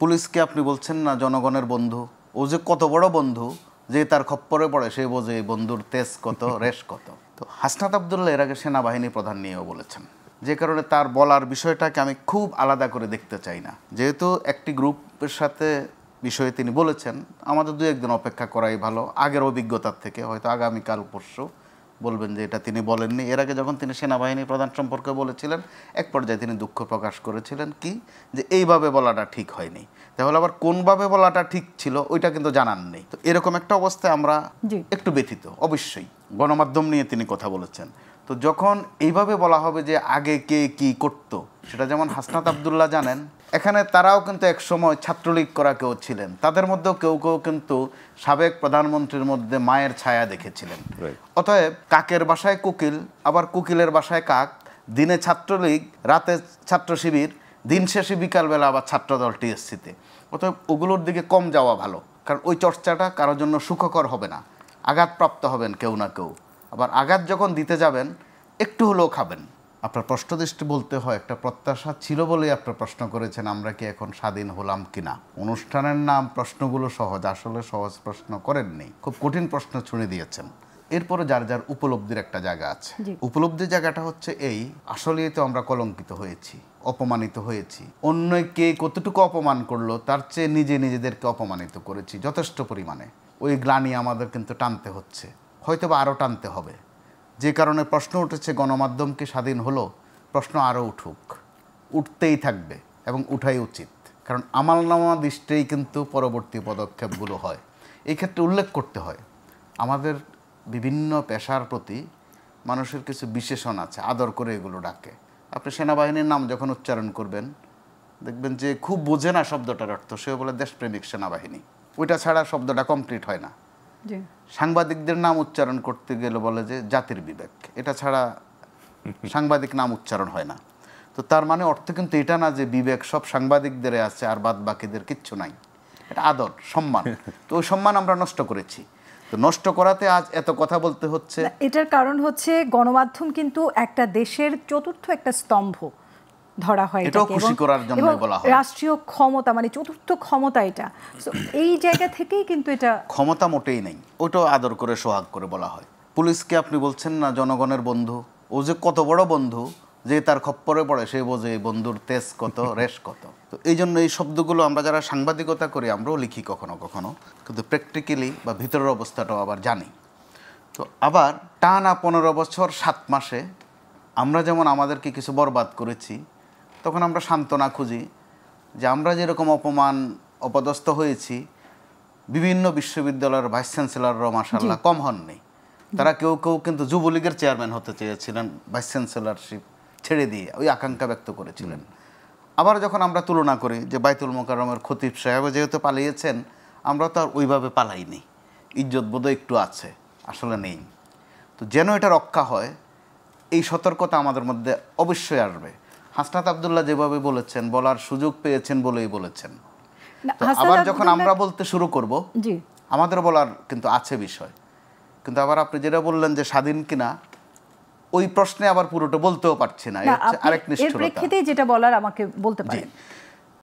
পুলিশকে আপনি বলছেন না জনগণের বন্ধু, ও যে কত বড় বন্ধু যে তার খপ্পরে পড়ে সে বোঝে বন্ধুর তেজ কত রেশ কত। তো হাসনাত আবদুল্লাহ এর আগে সেনাবাহিনী প্রধান নিয়েও বলেছেন, যে কারণে তার বলার বিষয়টাকে আমি খুব আলাদা করে দেখতে চাই না। যেহেতু একটি গ্রুপের সাথে বিষয়ে তিনি বলেছেন, আমাদের দু একদিন অপেক্ষা করাই ভালো। আগের অভিজ্ঞতার থেকে হয়তো আগামীকাল পরশু বলবেন যে এটা তিনি বলেননি। এর আগে যখন তিনি সেনাবাহিনী প্রধান সম্পর্কে বলেছিলেন, এক পর্যায়ে তিনি দুঃখ প্রকাশ করেছিলেন কি যে এইভাবে বলাটা ঠিক হয়নি। তাহলে আবার কোনভাবে বলাটা ঠিক ছিল ওইটা কিন্তু জানান নেই। তো এরকম একটা অবস্থায় আমরা একটু ব্যথিত। অবশ্যই গণমাধ্যম নিয়ে তিনি কথা বলেছেন। তো যখন এইভাবে বলা হবে যে আগে কে কি করতো, সেটা যেমন হাসনাত আবদুল্লাহ জানেন, এখানে তারাও কিন্তু এক সময় ছাত্রলীগ করা কেউ ছিলেন, তাদের মধ্যেও কেউ কেউ কিন্তু সাবেক প্রধানমন্ত্রীর মধ্যে মায়ের ছায়া দেখেছিলেন। অতএব কাকের বাসায় কোকিল, আবার কোকিলের বাসায় কাক, দিনে ছাত্রলীগ, রাতে ছাত্র শিবির, দিন শেষে বিকালবেলা আবার ছাত্রদল টিএসসিতে। অতএব ওগুলোর দিকে কম যাওয়া ভালো, কারণ ওই চর্চাটা কারোর জন্য সুখকর হবে না। আঘাতপ্রাপ্ত হবেন কেউ না কেউ। আবার আঘাত যখন দিতে যাবেন একটু হলেও খাবেন। আপনার প্রশ্নদৃষ্টি বলতে হয়, একটা প্রত্যাশা ছিল বলেই আপনার প্রশ্ন করেছেন আমরা কি এখন স্বাধীন হলাম কিনা। অনুষ্ঠানের নাম প্রশ্নগুলো সহজ, আসলে সহজ প্রশ্ন করেননি, খুব কঠিন প্রশ্ন ছুঁড়ে দিয়েছেন। এরপরে যার যার উপলব্ধির একটা জায়গা আছে। উপলব্ধির জায়গাটা হচ্ছে এই, আসলেই তো আমরা কলঙ্কিত হয়েছি, অপমানিত হয়েছি। অন্য কে কতটুকু অপমান করলো তার চেয়ে নিজেদেরকে অপমানিত করেছি যথেষ্ট পরিমাণে। ওই গ্লানি আমাদের কিন্তু টানতে হচ্ছে, হয়তো বা আরও টানতে হবে। যে কারণে প্রশ্ন উঠেছে গণমাধ্যম কি স্বাধীন হলো, প্রশ্ন আরও উঠুক, উঠতেই থাকবে এবং উঠাই উচিত। কারণ আমলনামা দৃষ্টিই কিন্তু পরবর্তী পদক্ষেপগুলো হয়। এই ক্ষেত্রে উল্লেখ করতে হয় আমাদের বিভিন্ন পেশার প্রতি মানুষের কিছু বিশেষণ আছে, আদর করে এগুলো ডাকে। আপনি সেনাবাহিনীর নাম যখন উচ্চারণ করবেন দেখবেন যে খুব বোঝে না শব্দটার অর্থ, সেও বলে দেশপ্রেমিক সেনাবাহিনী, ওইটা ছাড়া শব্দটা কমপ্লিট হয় না। সাংবাদিকদের নাম উচ্চারণ করতে গেলে বলে যে জাতির বিবেক, এটা ছাড়া সাংবাদিক নাম উচ্চারণ হয় না। তো তার মানে অর্থ কিন্তু এটা না যে বিবেক সব সাংবাদিকদের আছে আর বাদ বাকিদের কিচ্ছু নাই। এটা আদর, সম্মান। তো ওই সম্মান আমরা নষ্ট করেছি। তো নষ্ট করাতে আজ এত কথা বলতে হচ্ছে। এটার কারণ হচ্ছে গণমাধ্যম কিন্তু একটা দেশের চতুর্থ একটা স্তম্ভ ধরা হয়, এটাও খুশি করার জন্য বলা হয়। রাষ্ট্রীয় ক্ষমতা মানে চতুর্থ ক্ষমতা এটা। এই জায়গা থেকেই কিন্তু এটা ক্ষমতা মোটেই নেই, ওটাও আদর করে সোহাগ করে বলা হয়। পুলিশকে আপনি বলছেন না জনগণের বন্ধু, ও যে কত বড় বন্ধু যে তার খপ্পরে পড়ে সে বোঝে বন্ধুর তেজ কত রেশ কত। তো এই জন্য এই শব্দগুলো আমরা যারা সাংবাদিকতা করি আমরাও লিখি কখনো কখনো, কিন্তু প্র্যাকটিক্যালি বা ভিতরের অবস্থাটাও আবার জানি। তো আবার টানা 15 বছর 7 মাসে আমরা যেমন আমাদেরকে কিছু বরবাদ করেছি, তখন আমরা সান্ত্বনা খুঁজি যে আমরা যেরকম অপমান অপদস্থ হয়েছি, বিভিন্ন বিশ্ববিদ্যালয়ের ভাইস চ্যান্সেলররাও মাশাআল্লাহ কম হননি। তারা কেউ কেউ কিন্তু যুবলীগের চেয়ারম্যান হতে চেয়েছিলেন, ভাইস চ্যান্সেলরশিপ ছেড়ে দিয়ে ওই আকাঙ্ক্ষা ব্যক্ত করেছিলেন। আবার যখন আমরা তুলনা করি যে বাইতুল মোকাররমের খতিব সাহেব যেহেতু পালিয়েছেন, আমরা তো আর ওইভাবে পালাইনি, ইজ্জত বোধ একটু আছে, আসলে নেই। তো যেন এটা রক্ষা হয় এই সতর্কতা আমাদের মধ্যে অবশ্যই আসবে। হাসনাত আবদুল্লাহ যেভাবে বলেছেন, বলার সুযোগ পেয়েছেন বলেই বলেছেন। আবার যখন আমরা বলতে শুরু করব আমাদের বলার কিন্তু আছে বিষয়। কিন্তু আবার আপনি যেটা বললেন যে স্বাধীন কিনা, ওই প্রশ্নে আবার পুরোটা বলতেও পারছি না, আরেক নিষ্ঠুরতা। এর প্রেক্ষিতে যেটা বলার আমাকে বলতে পারেন।